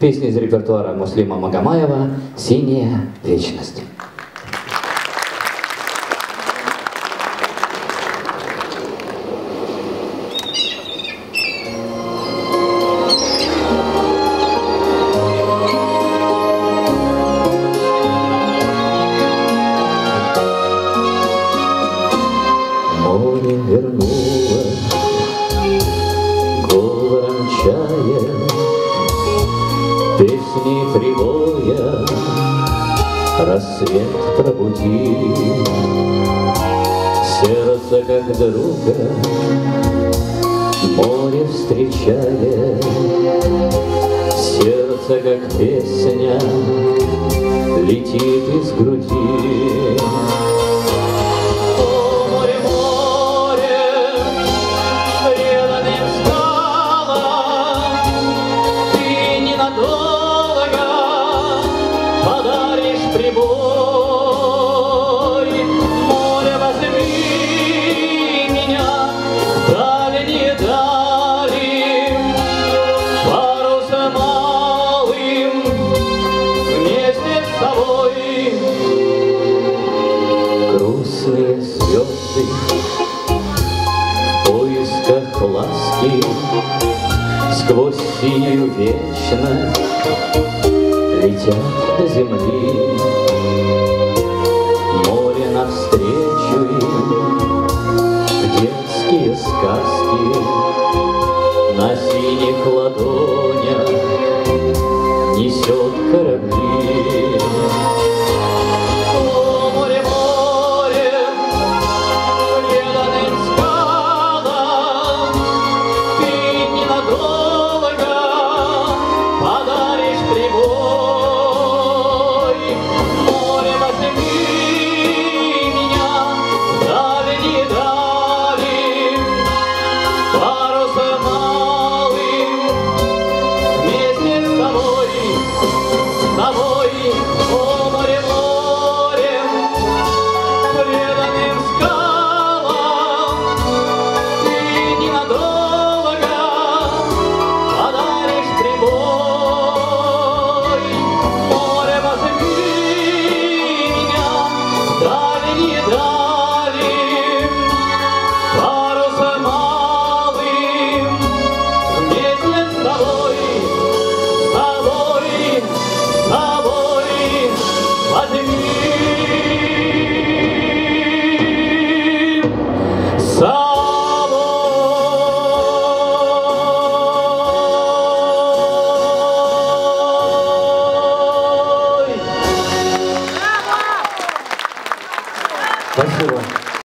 Песня из репертуара Муслима Магомаева «Синяя вечность». Море вернуло говором чая, песни прибоя, рассвет пробуди. Сердце как друга море встречая, сердце как песня летит из груди. Грустные звезды в поисках ласки сквозь синюю вечность летят до земли. Море навстречу им в детские сказки на синих ладонях несет корабли. Спасибо.